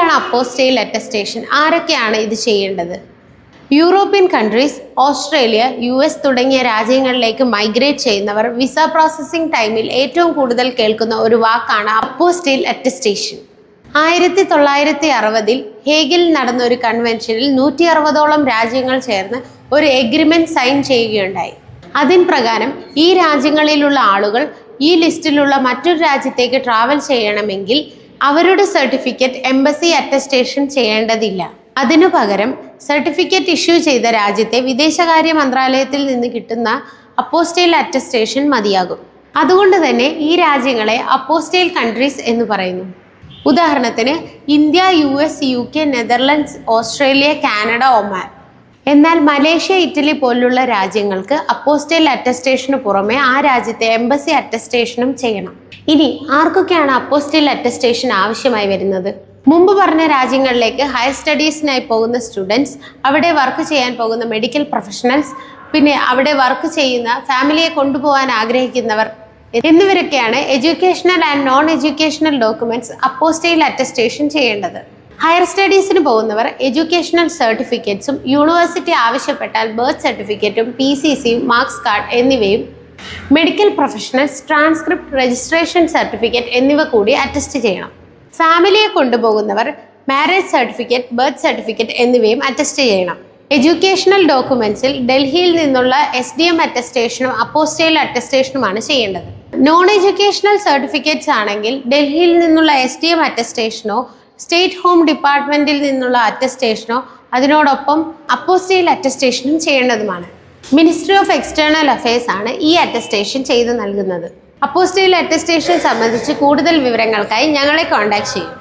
എന്താണ് അപ്പോസ്റ്റൈൽ അറ്റസ്റ്റേഷൻ? ആരൊക്കെയാണ് ഇത് ചെയ്യേണ്ടത്? യൂറോപ്യൻ കൺട്രീസ്, ഓസ്ട്രേലിയ, US തുടങ്ങിയ രാജ്യങ്ങളിലേക്ക് മൈഗ്രേറ്റ് ചെയ്യുന്നവർ വിസ പ്രോസസ്സിംഗ് ടൈമിൽ ഏറ്റവും കൂടുതൽ കേൾക്കുന്ന ഒരു വാക്കാണ് അപ്പോസ്റ്റൈൽ അറ്റസ്റ്റേഷൻ. 1960 ഹേഗിൽ നടന്ന ഒരു കൺവെൻഷനിൽ 160ഓളം രാജ്യങ്ങൾ ചേർന്ന് ഒരു എഗ്രിമെന്റ് സൈൻ ചെയ്യുകയുണ്ടായി. അതിൻ പ്രകാരം ഈ രാജ്യങ്ങളിലുള്ള ആളുകൾ ഈ ലിസ്റ്റിലുള്ള മറ്റൊരു രാജ്യത്തേക്ക് ട്രാവൽ ചെയ്യണമെങ്കിൽ അവരുടെ സർട്ടിഫിക്കറ്റ് എംബസി അറ്റസ്റ്റേഷൻ ചെയ്യേണ്ടതില്ല. അതിനു പകരം സർട്ടിഫിക്കറ്റ് ഇഷ്യൂ ചെയ്ത രാജ്യത്തെ വിദേശകാര്യ മന്ത്രാലയത്തിൽ നിന്ന് കിട്ടുന്ന അപ്പോസ്റ്റൈൽ അറ്റസ്റ്റേഷൻ മതിയാകും. അതുകൊണ്ട് തന്നെ ഈ രാജ്യങ്ങളെ അപ്പോസ്റ്റൈൽ കൺട്രീസ് എന്ന് പറയുന്നു. ഉദാഹരണത്തിന് India, US, UK, Netherlands, Australia, Canada, Oman. എന്നാൽ മലേഷ്യ, ഇറ്റലി പോലുള്ള രാജ്യങ്ങൾക്ക് അപ്പോസ്റ്റൈൽ അറ്റസ്റ്റേഷന് പുറമെ ആ രാജ്യത്തെ എംബസി അറ്റസ്റ്റേഷനും ചെയ്യണം. ഇനി ആർക്കൊക്കെയാണ് അപ്പോസ്റ്റൈൽ അറ്റസ്റ്റേഷൻ ആവശ്യമായി വരുന്നത്? മുമ്പ് പറഞ്ഞ രാജ്യങ്ങളിലേക്ക് ഹയർ സ്റ്റഡീസിനായി പോകുന്ന സ്റ്റുഡൻസ്, അവിടെ വർക്ക് ചെയ്യാൻ പോകുന്ന മെഡിക്കൽ പ്രൊഫഷണൽസ്, പിന്നെ അവിടെ വർക്ക് ചെയ്യുന്ന ഫാമിലിയെ കൊണ്ടുപോകാൻ ആഗ്രഹിക്കുന്നവർ എന്നിവരൊക്കെയാണ് educational and non educational documents apostille attestation ചെയ്യേണ്ടത്. ഹയർ സ്റ്റഡീസിന് പോകുന്നവർ എഡ്യൂക്കേഷണൽ സർട്ടിഫിക്കറ്റ്സും യൂണിവേഴ്സിറ്റി ആവശ്യപ്പെട്ടാൽ ബർത്ത് സർട്ടിഫിക്കറ്റും PCCയും മാർക്സ് കാർഡ് എന്നിവയും, medical professionals transcript, registration certificate എന്നിവ കൂടി അറ്റസ്റ്റ് ചെയ്യണം. ഫാമിലിയെ കൊണ്ടുപോകുന്നവർ മാരേജ് സർട്ടിഫിക്കറ്റ്, ബർത്ത് സർട്ടിഫിക്കറ്റ് എന്നിവയും അറ്റസ്റ്റ് ചെയ്യണം. എഡ്യൂക്കേഷണൽ ഡോക്യുമെന്റ്സിൽ ഡൽഹിയിൽ നിന്നുള്ള SDM അറ്റസ്റ്റേഷനും അപ്പോസ്റ്റൈൽ അറ്റസ്റ്റേഷനുമാണ് ചെയ്യേണ്ടത്. നോൺ എഡ്യൂക്കേഷണൽ സർട്ടിഫിക്കറ്റ്സ് ആണെങ്കിൽ ഡൽഹിയിൽ നിന്നുള്ള SDM അറ്റസ്റ്റേഷനോ സ്റ്റേറ്റ് ഹോം ഡിപ്പാർട്ട്മെന്റിൽ നിന്നുള്ള അറ്റസ്റ്റേഷനോ അതിനോടൊപ്പം അപ്പോസ്റ്റൈൽ അറ്റസ്റ്റേഷനും ചെയ്യേണ്ടതുമാണ്. മിനിസ്ട്രി ഓഫ് എക്സ്റ്റേണൽ അഫയേഴ്സ് ആണ് ഈ അറ്റസ്റ്റേഷൻ ചെയ്തു നൽകുന്നത്. അപ്പോസ്റ്റൈൽ അറ്റസ്റ്റേഷൻ സംബന്ധിച്ച് കൂടുതൽ വിവരങ്ങൾക്കായി ഞങ്ങളെ കോൺടാക്ട് ചെയ്യും.